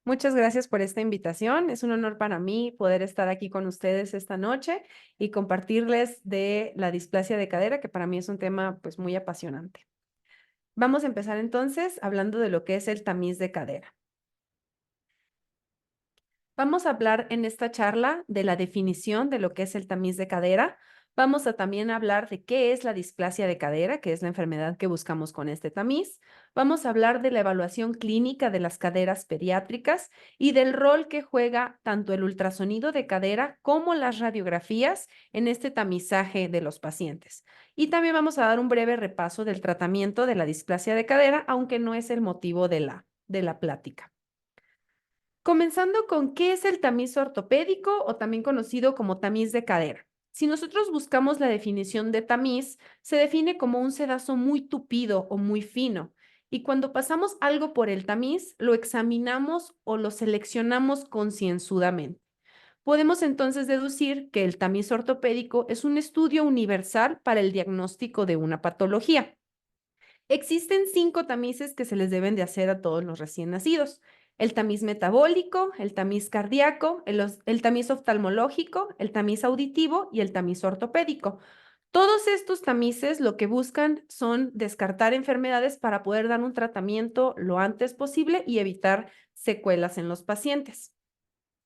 Muchas gracias por esta invitación. Es un honor para mí poder estar aquí con ustedes esta noche y compartirles de la displasia de cadera, que para mí es un tema pues muy apasionante. Vamos a empezar entonces hablando de lo que es el tamiz de cadera. Vamos a hablar en esta charla de la definición de lo que es el tamiz de cadera. Vamos a también hablar de qué es la displasia de cadera, que es la enfermedad que buscamos con este tamiz. Vamos a hablar de la evaluación clínica de las caderas pediátricas y del rol que juega tanto el ultrasonido de cadera como las radiografías en este tamizaje de los pacientes. Y también vamos a dar un breve repaso del tratamiento de la displasia de cadera, aunque no es el motivo de la plática. Comenzando con qué es el tamiz ortopédico o también conocido como tamiz de cadera. Si nosotros buscamos la definición de tamiz, se define como un sedazo muy tupido o muy fino. Y cuando pasamos algo por el tamiz, lo examinamos o lo seleccionamos concienzudamente. Podemos entonces deducir que el tamiz ortopédico es un estudio universal para el diagnóstico de una patología. Existen 5 tamices que se les deben de hacer a todos los recién nacidos: el tamiz metabólico, el tamiz cardíaco, el tamiz oftalmológico, el tamiz auditivo y el tamiz ortopédico. Todos estos tamices lo que buscan son descartar enfermedades para poder dar un tratamiento lo antes posible y evitar secuelas en los pacientes.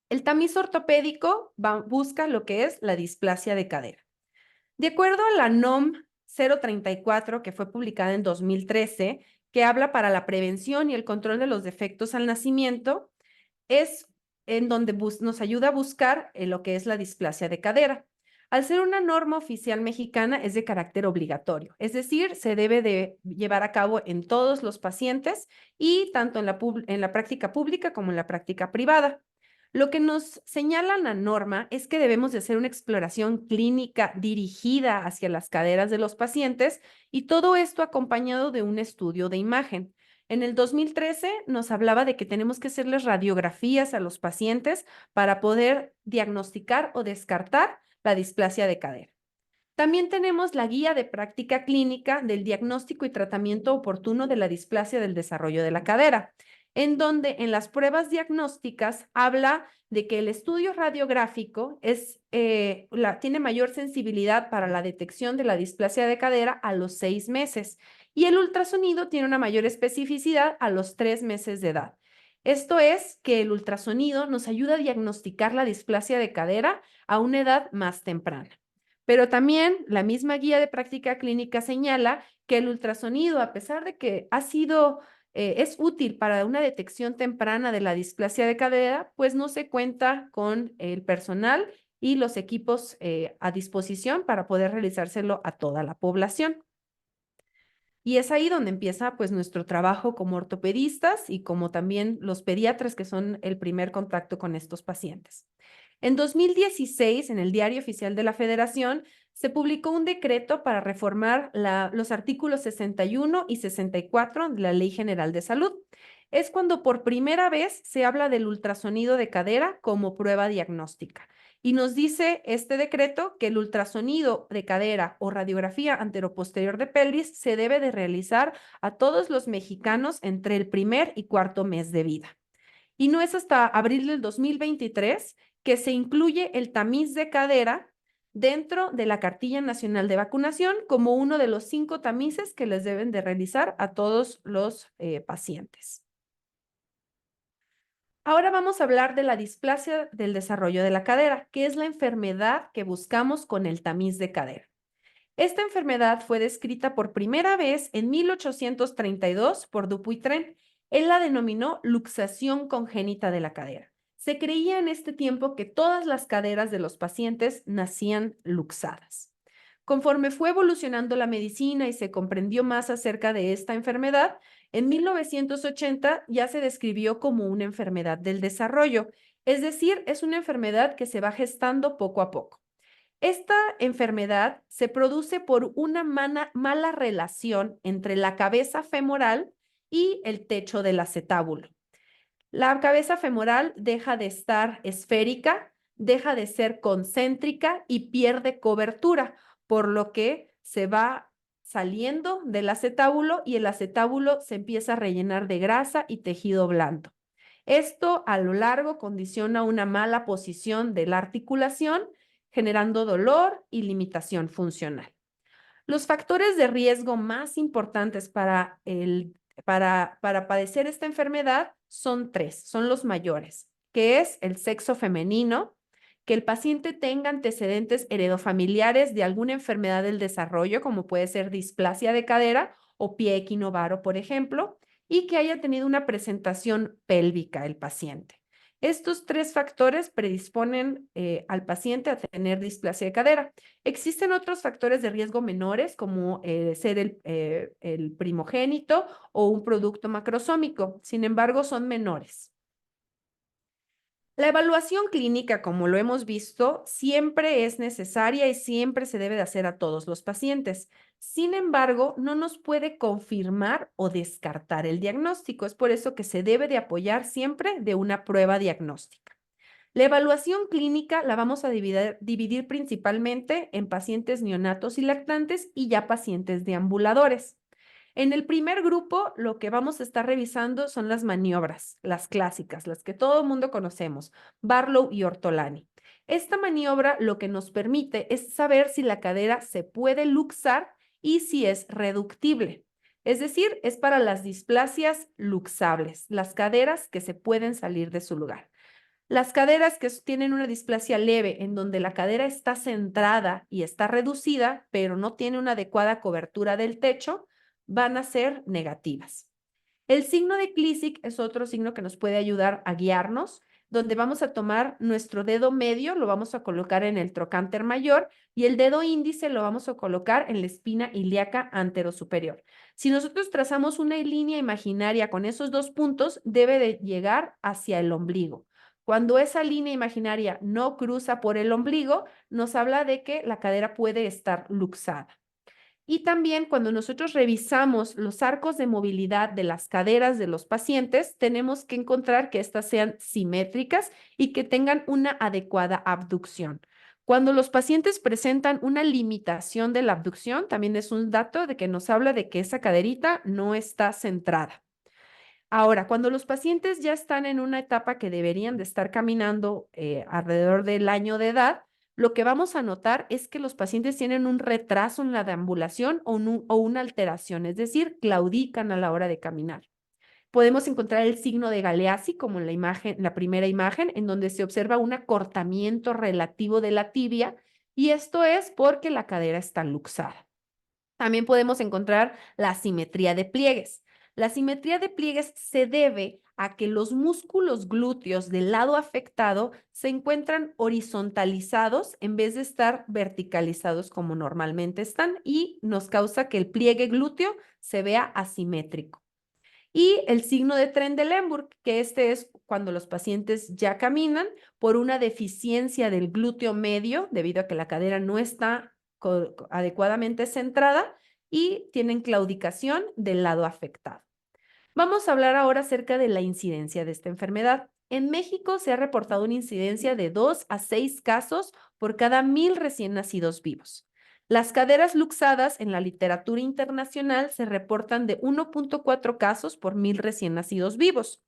El tamiz ortopédico busca lo que es la displasia de cadera. De acuerdo a la NOM 034, que fue publicada en 2013, que habla para la prevención y el control de los defectos al nacimiento, es en donde nos ayuda a buscar lo que es la displasia de cadera. Al ser una norma oficial mexicana, es de carácter obligatorio, es decir, se debe de llevar a cabo en todos los pacientes y tanto en la práctica pública como en la práctica privada. Lo que nos señala la norma es que debemos de hacer una exploración clínica dirigida hacia las caderas de los pacientes y todo esto acompañado de un estudio de imagen. En el 2013 nos hablaba de que tenemos que hacerles radiografías a los pacientes para poder diagnosticar o descartar la displasia de cadera. También tenemos la guía de práctica clínica del diagnóstico y tratamiento oportuno de la displasia del desarrollo de la cadera, en donde en las pruebas diagnósticas habla de que el estudio radiográfico tiene mayor sensibilidad para la detección de la displasia de cadera a los 6 meses y el ultrasonido tiene una mayor especificidad a los 3 meses de edad. Esto es que el ultrasonido nos ayuda a diagnosticar la displasia de cadera a una edad más temprana. Pero también la misma guía de práctica clínica señala que el ultrasonido, a pesar de que es útil para una detección temprana de la displasia de cadera, pues no se cuenta con el personal y los equipos a disposición para poder realizárselo a toda la población. Y es ahí donde empieza pues nuestro trabajo como ortopedistas y como también los pediatras, que son el primer contacto con estos pacientes. En 2016, en el Diario Oficial de la Federación, se publicó un decreto para reformar los artículos 61 y 64 de la Ley General de Salud. Es cuando por primera vez se habla del ultrasonido de cadera como prueba diagnóstica. Y nos dice este decreto que el ultrasonido de cadera o radiografía anteroposterior de pelvis se debe de realizar a todos los mexicanos entre el primer y cuarto mes de vida. Y no es hasta abril del 2023 que se incluye el tamiz de cadera dentro de la Cartilla Nacional de Vacunación como uno de los 5 tamices que les deben de realizar a todos los pacientes. Ahora vamos a hablar de la displasia del desarrollo de la cadera, que es la enfermedad que buscamos con el tamiz de cadera. Esta enfermedad fue descrita por primera vez en 1832 por Dupuytren. Él la denominó luxación congénita de la cadera. Se creía en este tiempo que todas las caderas de los pacientes nacían luxadas. Conforme fue evolucionando la medicina y se comprendió más acerca de esta enfermedad, en 1980 ya se describió como una enfermedad del desarrollo, es decir, es una enfermedad que se va gestando poco a poco. Esta enfermedad se produce por una mala relación entre la cabeza femoral y el techo del acetábulo. La cabeza femoral deja de estar esférica, deja de ser concéntrica y pierde cobertura, por lo que se va saliendo del acetábulo y el acetábulo se empieza a rellenar de grasa y tejido blando. Esto a lo largo condiciona una mala posición de la articulación, generando dolor y limitación funcional. Los factores de riesgo más importantes para padecer esta enfermedad son tres, son los mayores, que es el sexo femenino, que el paciente tenga antecedentes heredofamiliares de alguna enfermedad del desarrollo, como puede ser displasia de cadera o pie equinovaro, por ejemplo, y que haya tenido una presentación pélvica el paciente. Estos tres factores predisponen al paciente a tener displasia de cadera. Existen otros factores de riesgo menores, como ser el primogénito o un producto macrosómico. Sin embargo, son menores. La evaluación clínica, como lo hemos visto, siempre es necesaria y siempre se debe de hacer a todos los pacientes. Sin embargo, no nos puede confirmar o descartar el diagnóstico. Es por eso que se debe de apoyar siempre de una prueba diagnóstica. La evaluación clínica la vamos a dividir principalmente en pacientes neonatos y lactantes y ya pacientes deambuladores. En el primer grupo, lo que vamos a estar revisando son las maniobras, las clásicas, las que todo el mundo conocemos, Barlow y Ortolani. Esta maniobra lo que nos permite es saber si la cadera se puede luxar y si es reductible. Es decir, es para las displasias luxables, las caderas que se pueden salir de su lugar. Las caderas que tienen una displasia leve, en donde la cadera está centrada y está reducida, pero no tiene una adecuada cobertura del techo, van a ser negativas. El signo de Klissik es otro signo que nos puede ayudar a guiarnos, donde vamos a tomar nuestro dedo medio, lo vamos a colocar en el trocánter mayor y el dedo índice lo vamos a colocar en la espina ilíaca anterosuperior. Si nosotros trazamos una línea imaginaria con esos dos puntos, debe de llegar hacia el ombligo. Cuando esa línea imaginaria no cruza por el ombligo, nos habla de que la cadera puede estar luxada. Y también cuando nosotros revisamos los arcos de movilidad de las caderas de los pacientes, tenemos que encontrar que éstas sean simétricas y que tengan una adecuada abducción. Cuando los pacientes presentan una limitación de la abducción, también es un dato de que nos habla de que esa caderita no está centrada. Ahora, cuando los pacientes ya están en una etapa que deberían de estar caminando alrededor del año de edad, lo que vamos a notar es que los pacientes tienen un retraso en la deambulación o una alteración, es decir, claudican a la hora de caminar. Podemos encontrar el signo de Galeazzi, como en la imagen, la primera imagen, en donde se observa un acortamiento relativo de la tibia, y esto es porque la cadera está luxada. También podemos encontrar la simetría de pliegues. La simetría de pliegues se debe a que los músculos glúteos del lado afectado se encuentran horizontalizados en vez de estar verticalizados como normalmente están y nos causa que el pliegue glúteo se vea asimétrico. Y el signo de Trendelenburg, que este es cuando los pacientes ya caminan por una deficiencia del glúteo medio, debido a que la cadera no está adecuadamente centrada y tienen claudicación del lado afectado. Vamos a hablar ahora acerca de la incidencia de esta enfermedad. En México se ha reportado una incidencia de 2 a 6 casos por cada 1,000 recién nacidos vivos. Las caderas luxadas en la literatura internacional se reportan de 1.4 casos por 1,000 recién nacidos vivos.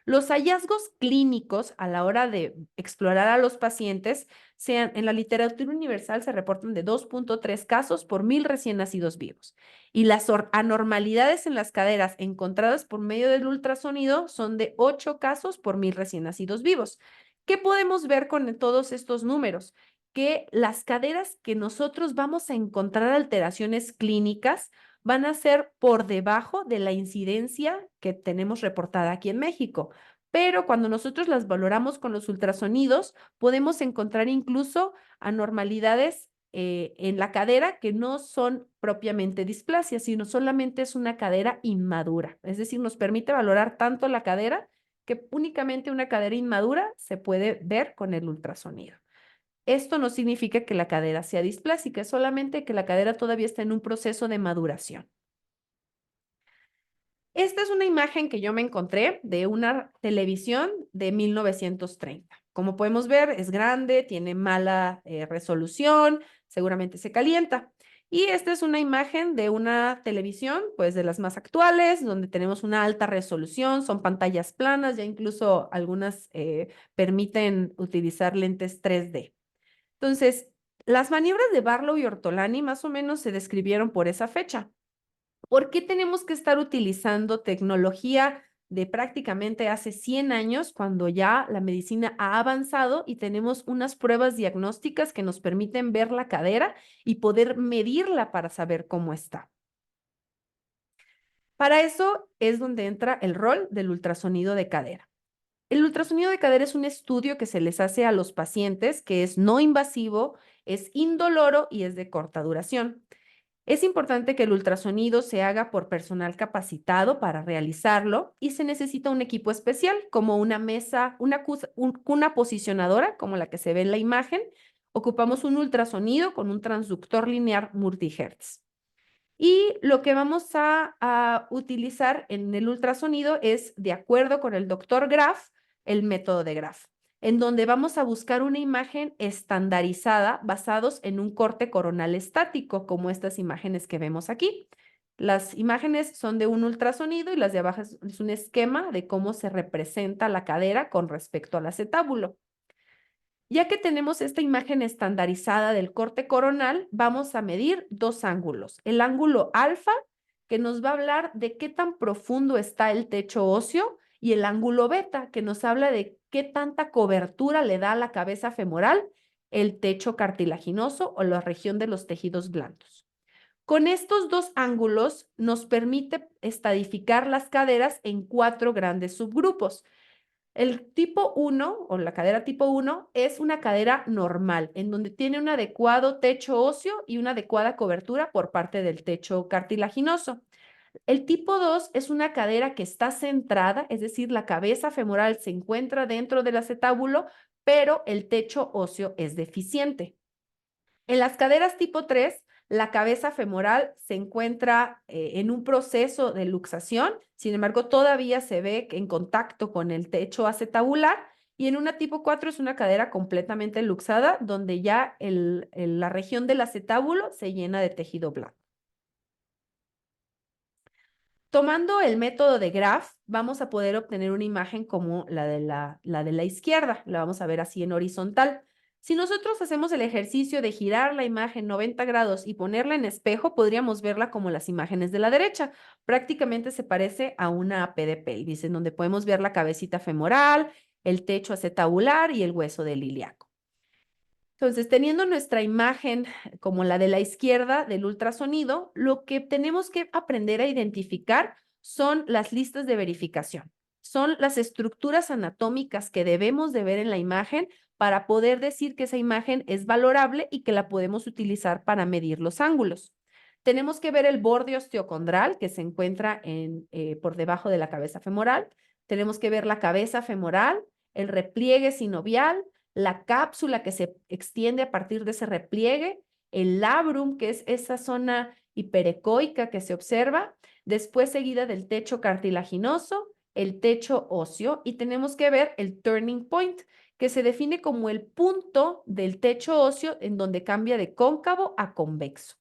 Los hallazgos clínicos a la hora de explorar a los pacientes en la literatura universal se reportan de 2.3 casos por 1,000 recién nacidos vivos. Y las anormalidades en las caderas encontradas por medio del ultrasonido son de 8 casos por 1,000 recién nacidos vivos. ¿Qué podemos ver con todos estos números? Que las caderas que nosotros vamos a encontrar alteraciones clínicas van a ser por debajo de la incidencia que tenemos reportada aquí en México. Pero cuando nosotros las valoramos con los ultrasonidos, podemos encontrar incluso anormalidades en la cadera que no son propiamente displasias, sino solamente es una cadera inmadura. Es decir, nos permite valorar tanto la cadera que únicamente una cadera inmadura se puede ver con el ultrasonido. Esto no significa que la cadera sea displásica, es solamente que la cadera todavía está en un proceso de maduración. Esta es una imagen que yo me encontré de una televisión de 1930. Como podemos ver, es grande, tiene mala resolución, seguramente se calienta. Y esta es una imagen de una televisión, pues de las más actuales, donde tenemos una alta resolución, son pantallas planas, ya incluso algunas permiten utilizar lentes 3D. Entonces, las maniobras de Barlow y Ortolani más o menos se describieron por esa fecha. ¿Por qué tenemos que estar utilizando tecnología de prácticamente hace 100 años cuando ya la medicina ha avanzado y tenemos unas pruebas diagnósticas que nos permiten ver la cadera y poder medirla para saber cómo está? Para eso es donde entra el rol del ultrasonido de cadera. El ultrasonido de cadera es un estudio que se les hace a los pacientes, que es no invasivo, es indoloro y es de corta duración. Es importante que el ultrasonido se haga por personal capacitado para realizarlo y se necesita un equipo especial como una mesa, una posicionadora como la que se ve en la imagen. Ocupamos un ultrasonido con un transductor lineal multihertz. Y lo que vamos a utilizar en el ultrasonido es, de acuerdo con el doctor Graf, el método de Graf, en donde vamos a buscar una imagen estandarizada basados en un corte coronal estático, como estas imágenes que vemos aquí. Las imágenes son de un ultrasonido y las de abajo es un esquema de cómo se representa la cadera con respecto al acetábulo. Ya que tenemos esta imagen estandarizada del corte coronal, vamos a medir dos ángulos. El ángulo alfa, que nos va a hablar de qué tan profundo está el techo óseo, y el ángulo beta, que nos habla de qué tanta cobertura le da a la cabeza femoral el techo cartilaginoso o la región de los tejidos blandos. Con estos dos ángulos nos permite estadificar las caderas en 4 grandes subgrupos. El tipo 1 o la cadera tipo 1 es una cadera normal, en donde tiene un adecuado techo óseo y una adecuada cobertura por parte del techo cartilaginoso. El tipo 2 es una cadera que está centrada, es decir, la cabeza femoral se encuentra dentro del acetábulo, pero el techo óseo es deficiente. En las caderas tipo 3, la cabeza femoral se encuentra en un proceso de luxación, sin embargo, todavía se ve en contacto con el techo acetabular, y en una tipo 4 es una cadera completamente luxada, donde ya la región del acetábulo se llena de tejido blanco. Tomando el método de Graf, vamos a poder obtener una imagen como la de la izquierda. La vamos a ver así en horizontal. Si nosotros hacemos el ejercicio de girar la imagen 90 grados y ponerla en espejo, podríamos verla como las imágenes de la derecha. Prácticamente se parece a una AP de pelvis, en donde podemos ver la cabecita femoral, el techo acetabular y el hueso del ilíaco. Entonces, teniendo nuestra imagen como la de la izquierda del ultrasonido, lo que tenemos que aprender a identificar son las listas de verificación. Son las estructuras anatómicas que debemos de ver en la imagen para poder decir que esa imagen es valorable y que la podemos utilizar para medir los ángulos. Tenemos que ver el borde osteocondral que se encuentra por debajo de la cabeza femoral. Tenemos que ver la cabeza femoral, el repliegue sinovial, la cápsula que se extiende a partir de ese repliegue, el labrum, que es esa zona hiperecoica que se observa, después seguida del techo cartilaginoso, el techo óseo, y tenemos que ver el turning point, que se define como el punto del techo óseo en donde cambia de cóncavo a convexo.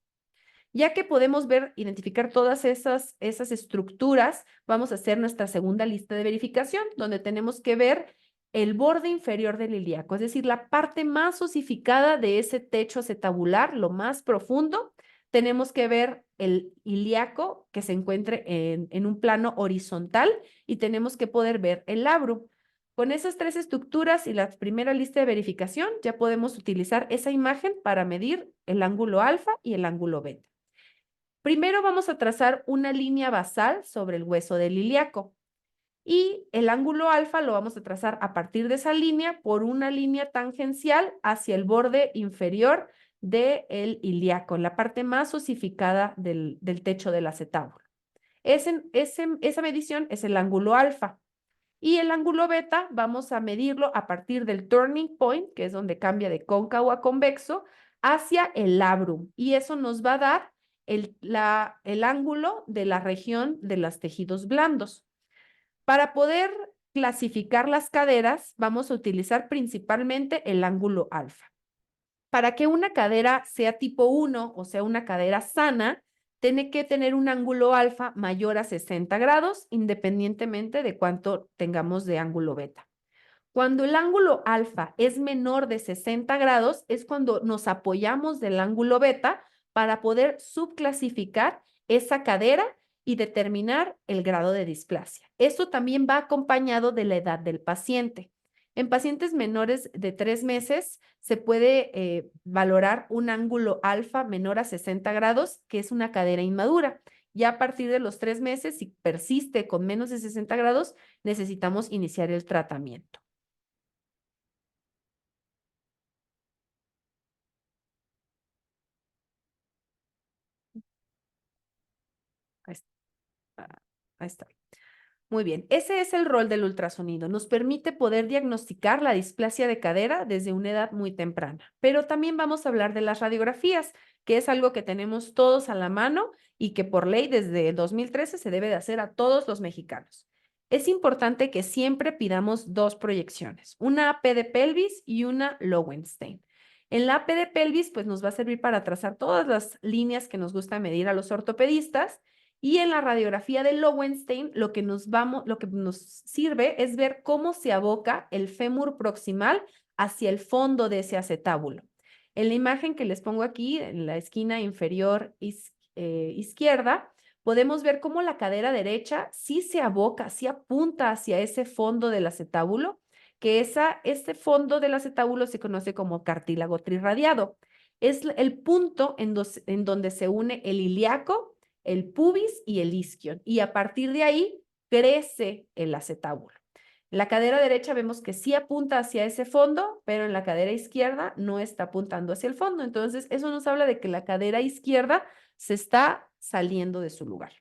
Ya que podemos ver, identificar todas esas estructuras, vamos a hacer nuestra segunda lista de verificación, donde tenemos que ver el borde inferior del ilíaco, es decir, la parte más osificada de ese techo acetabular, lo más profundo. Tenemos que ver el ilíaco que se encuentre en un plano horizontal, y tenemos que poder ver el labrum. Con esas 3 estructuras y la primera lista de verificación, ya podemos utilizar esa imagen para medir el ángulo alfa y el ángulo beta. Primero vamos a trazar una línea basal sobre el hueso del ilíaco, y el ángulo alfa lo vamos a trazar a partir de esa línea por una línea tangencial hacia el borde inferior del ilíaco, en la parte más osificada del techo del acetábulo. Esa medición es el ángulo alfa. Y el ángulo beta vamos a medirlo a partir del turning point, que es donde cambia de cóncavo a convexo, hacia el labrum. Y eso nos va a dar el ángulo de la región de los tejidos blandos. Para poder clasificar las caderas, vamos a utilizar principalmente el ángulo alfa. Para que una cadera sea tipo 1 o sea una cadera sana, tiene que tener un ángulo alfa mayor a 60 grados, independientemente de cuánto tengamos de ángulo beta. Cuando el ángulo alfa es menor de 60 grados, es cuando nos apoyamos del ángulo beta para poder subclasificar esa cadera y determinar el grado de displasia. Esto también va acompañado de la edad del paciente. En pacientes menores de 3 meses se puede valorar un ángulo alfa menor a 60 grados, que es una cadera inmadura. Ya a partir de los 3 meses, si persiste con menos de 60 grados, necesitamos iniciar el tratamiento. Ahí está. Ahí está. Muy bien, ese es el rol del ultrasonido. Nos permite poder diagnosticar la displasia de cadera desde una edad muy temprana. Pero también vamos a hablar de las radiografías, que es algo que tenemos todos a la mano y que por ley desde 2013 se debe de hacer a todos los mexicanos. Es importante que siempre pidamos dos proyecciones, una AP de pelvis y una Lowenstein. En la AP de pelvis, pues nos va a servir para trazar todas las líneas que nos gusta medir a los ortopedistas. Y en la radiografía de Lowenstein, lo que nos sirve es ver cómo se aboca el fémur proximal hacia el fondo de ese acetábulo. En la imagen que les pongo aquí, en la esquina inferior izquierda, podemos ver cómo la cadera derecha sí se aboca, sí apunta hacia ese fondo del acetábulo, que este fondo del acetábulo se conoce como cartílago trirradiado. Es el punto en donde se une el ilíaco, el pubis y el isquion. Y a partir de ahí crece el acetábulo. En la cadera derecha vemos que sí apunta hacia ese fondo, pero en la cadera izquierda no está apuntando hacia el fondo. Entonces, eso nos habla de que la cadera izquierda se está saliendo de su lugar.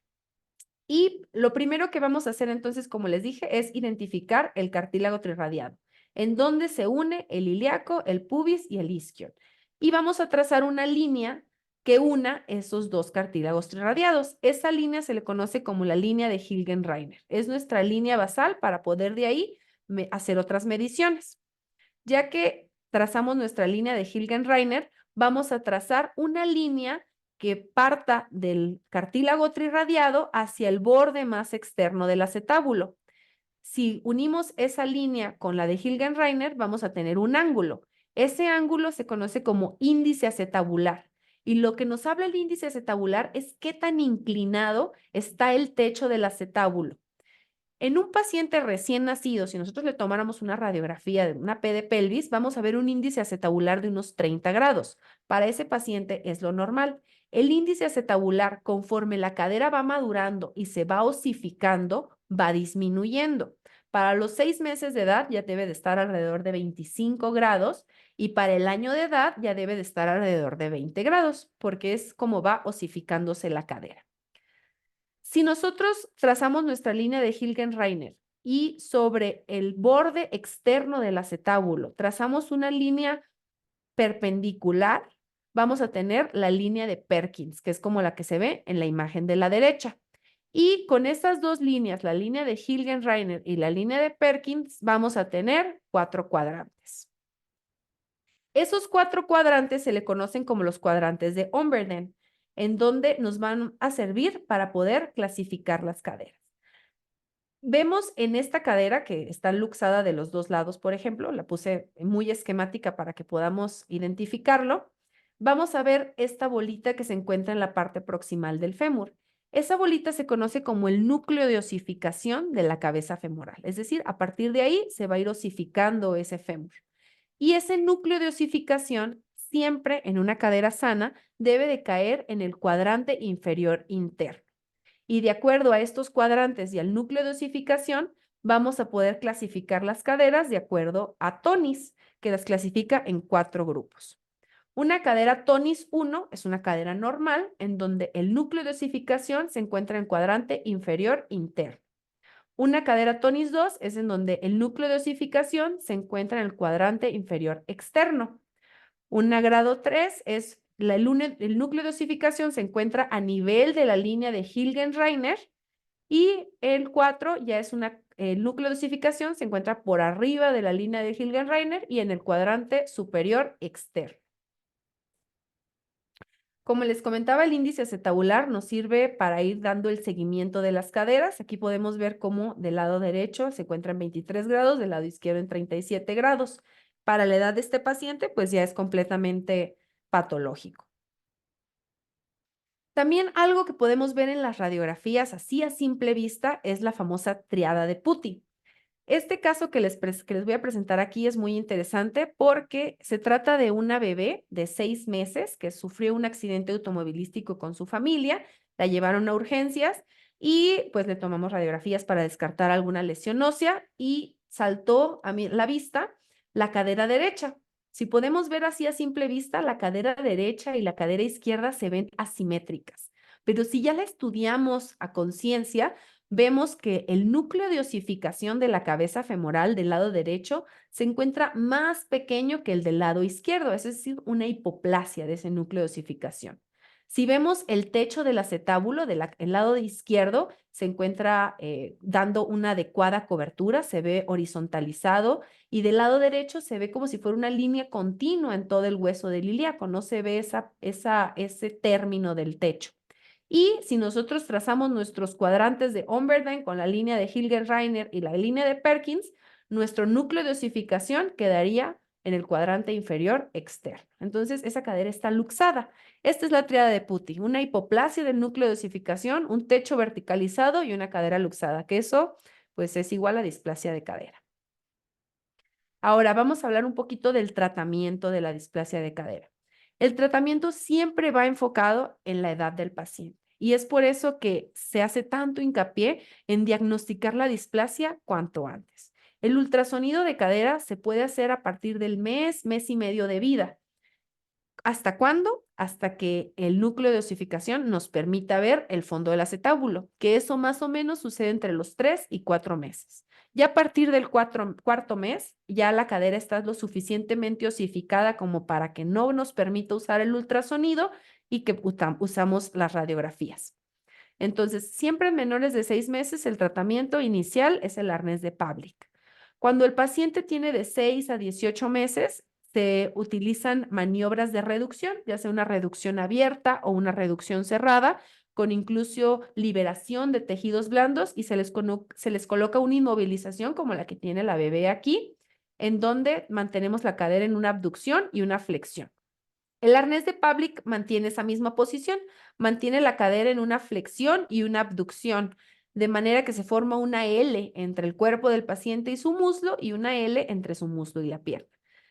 Y lo primero que vamos a hacer entonces, como les dije, es identificar el cartílago trirradiado, en donde se une el ilíaco, el pubis y el isquion. Y vamos a trazar una línea que una esos dos cartílagos trirradiados. Esa línea se le conoce como la línea de Hilgen-Reiner. Es nuestra línea basal para poder de ahí hacer otras mediciones. Ya que trazamos nuestra línea de Hilgen-Reiner, vamos a trazar una línea que parta del cartílago trirradiado hacia el borde más externo del acetábulo. Si unimos esa línea con la de Hilgen-Reiner, vamos a tener un ángulo. Ese ángulo se conoce como índice acetabular. Y lo que nos habla el índice acetabular es qué tan inclinado está el techo del acetábulo. En un paciente recién nacido, si nosotros le tomáramos una radiografía de una P de pelvis, vamos a ver un índice acetabular de unos 30 grados. Para ese paciente es lo normal. El índice acetabular, conforme la cadera va madurando y se va osificando, va disminuyendo. Para los 6 meses de edad ya debe de estar alrededor de 25 grados y para el año de edad ya debe de estar alrededor de 20 grados, porque es como va osificándose la cadera. Si nosotros trazamos nuestra línea de Hilgen-Reiner y sobre el borde externo del acetábulo trazamos una línea perpendicular, vamos a tener la línea de Perkins, que es como la que se ve en la imagen de la derecha. Y con estas dos líneas, la línea de Hilgen-Reiner y la línea de Perkins, vamos a tener 4 cuadrantes. Esos 4 cuadrantes se le conocen como los cuadrantes de Omberden, en donde nos van a servir para poder clasificar las caderas. Vemos en esta cadera que está luxada de los dos lados, por ejemplo, la puse muy esquemática para que podamos identificarlo. Vamos a ver esta bolita que se encuentra en la parte proximal del fémur. Esa bolita se conoce como el núcleo de osificación de la cabeza femoral, es decir, a partir de ahí se va a ir osificando ese fémur. Y ese núcleo de osificación, siempre en una cadera sana, debe de caer en el cuadrante inferior interno. Y de acuerdo a estos cuadrantes y al núcleo de osificación, vamos a poder clasificar las caderas de acuerdo a Tonis, que las clasifica en 4 grupos. Una cadera Tonis 1 es una cadera normal en donde el núcleo de osificación se encuentra en cuadrante inferior interno. Una cadera Tonis 2 es en donde el núcleo de osificación se encuentra en el cuadrante inferior externo. Una grado 3 es el núcleo de osificación se encuentra a nivel de la línea de Hilgen-Reiner y el 4 ya es el núcleo de osificación se encuentra por arriba de la línea de Hilgen-Reiner y en el cuadrante superior externo. Como les comentaba, el índice acetabular nos sirve para ir dando el seguimiento de las caderas. Aquí podemos ver cómo del lado derecho se encuentra en 23 grados, del lado izquierdo en 37 grados. Para la edad de este paciente, pues ya es completamente patológico. También algo que podemos ver en las radiografías así a simple vista es la famosa triada de Putti. Este caso que les voy a presentar aquí es muy interesante porque se trata de una bebé de 6 meses que sufrió un accidente automovilístico con su familia, la llevaron a urgencias y pues le tomamos radiografías para descartar alguna lesión ósea y saltó a la vista la cadera derecha. Si podemos ver así a simple vista, la cadera derecha y la cadera izquierda se ven asimétricas, pero si ya la estudiamos a conciencia, vemos que el núcleo de osificación de la cabeza femoral del lado derecho se encuentra más pequeño que el del lado izquierdo, es decir, una hipoplasia de ese núcleo de osificación. Si vemos el techo del acetábulo del lado izquierdo, se encuentra dando una adecuada cobertura, se ve horizontalizado y del lado derecho se ve como si fuera una línea continua en todo el hueso del ilíaco, no se ve ese término del techo. Y si nosotros trazamos nuestros cuadrantes de Omberdine con la línea de Hilger-Reiner y la línea de Perkins, nuestro núcleo de osificación quedaría en el cuadrante inferior externo. Entonces, esa cadera está luxada. Esta es la tríada de Putti, una hipoplasia del núcleo de osificación, un techo verticalizado y una cadera luxada, que eso pues es igual a displasia de cadera. Ahora vamos a hablar un poquito del tratamiento de la displasia de cadera. El tratamiento siempre va enfocado en la edad del paciente y es por eso que se hace tanto hincapié en diagnosticar la displasia cuanto antes. El ultrasonido de cadera se puede hacer a partir del mes y medio de vida. ¿Hasta cuándo? Hasta que el núcleo de osificación nos permita ver el fondo del acetábulo, que eso más o menos sucede entre los 3 y 4 meses. Ya a partir del cuarto mes, ya la cadera está lo suficientemente osificada como para que no nos permita usar el ultrasonido y que usamos las radiografías. Entonces, siempre en menores de 6 meses, el tratamiento inicial es el arnés de Pavlik. Cuando el paciente tiene de 6 a 18 meses, se utilizan maniobras de reducción, ya sea una reducción abierta o una reducción cerrada, con incluso liberación de tejidos blandos y se les coloca una inmovilización como la que tiene la bebé aquí, en donde mantenemos la cadera en una abducción y una flexión. El arnés de Pavlik mantiene esa misma posición, mantiene la cadera en una flexión y una abducción, de manera que se forma una L entre el cuerpo del paciente y su muslo y una L entre su muslo y la pierna.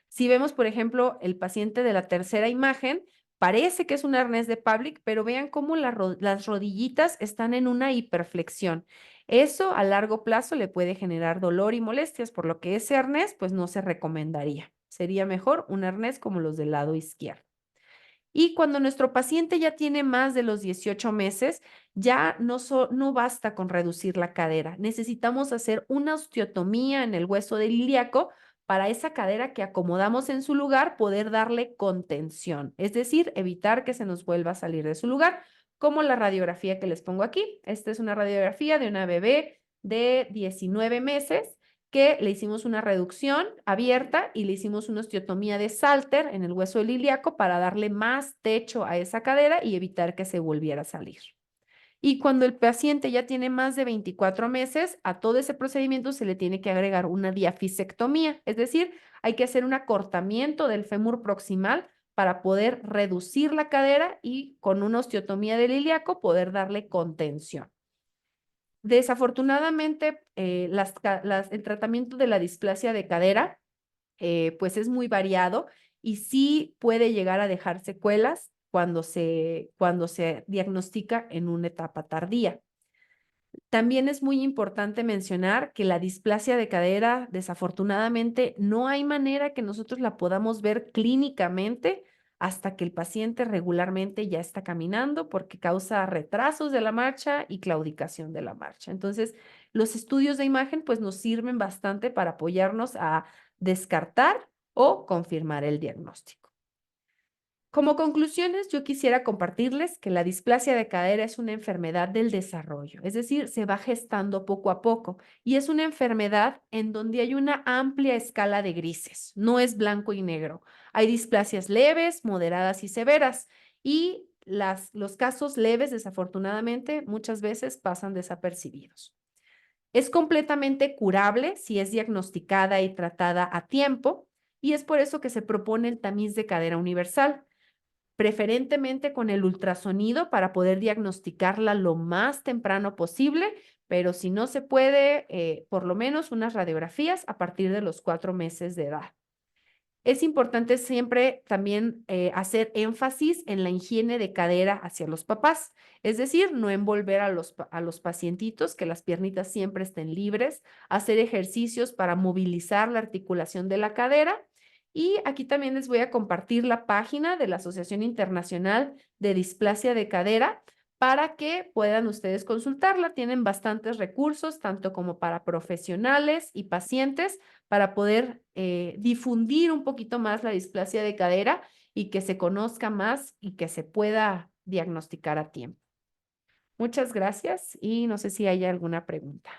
Si vemos, por ejemplo, el paciente de la tercera imagen, parece que es un arnés de Pavlik, pero vean cómo las rodillitas están en una hiperflexión. Eso a largo plazo le puede generar dolor y molestias, por lo que ese arnés pues no se recomendaría. Sería mejor un arnés como los del lado izquierdo. Y cuando nuestro paciente ya tiene más de los 18 meses, ya no basta con reducir la cadera. Necesitamos hacer una osteotomía en el hueso del ilíaco para esa cadera que acomodamos en su lugar, poder darle contención, es decir, evitar que se nos vuelva a salir de su lugar, como la radiografía que les pongo aquí. Esta es una radiografía de una bebé de 19 meses que le hicimos una reducción abierta y le hicimos una osteotomía de Salter en el hueso del ilíaco para darle más techo a esa cadera y evitar que se volviera a salir. Y cuando el paciente ya tiene más de 24 meses, a todo ese procedimiento se le tiene que agregar una diafisectomía, es decir, hay que hacer un acortamiento del fémur proximal para poder reducir la cadera y con una osteotomía del ilíaco poder darle contención. Desafortunadamente, el tratamiento de la displasia de cadera, pues es muy variado y sí puede llegar a dejar secuelas cuando se diagnostica en una etapa tardía. También es muy importante mencionar que la displasia de cadera, desafortunadamente, no hay manera que nosotros la podamos ver clínicamente hasta que el paciente regularmente ya está caminando porque causa retrasos de la marcha y claudicación de la marcha. Entonces, los estudios de imagen pues nos sirven bastante para apoyarnos a descartar o confirmar el diagnóstico. Como conclusiones, yo quisiera compartirles que la displasia de cadera es una enfermedad del desarrollo, es decir, se va gestando poco a poco y es una enfermedad en donde hay una amplia escala de grises, no es blanco y negro. Hay displasias leves, moderadas y severas y los casos leves, desafortunadamente, muchas veces pasan desapercibidos. Es completamente curable si es diagnosticada y tratada a tiempo, y es por eso que se propone el tamiz de cadera universal, preferentemente con el ultrasonido para poder diagnosticarla lo más temprano posible, pero si no se puede, por lo menos unas radiografías a partir de los 4 meses de edad. Es importante siempre también hacer énfasis en la higiene de cadera hacia los papás, es decir, no envolver a los pacientitos, que las piernitas siempre estén libres, hacer ejercicios para movilizar la articulación de la cadera. Y aquí también les voy a compartir la página de la Asociación Internacional de Displasia de Cadera para que puedan ustedes consultarla. Tienen bastantes recursos, tanto como para profesionales y pacientes, para poder difundir un poquito más la displasia de cadera y que se conozca más y que se pueda diagnosticar a tiempo. Muchas gracias y no sé si hay alguna pregunta.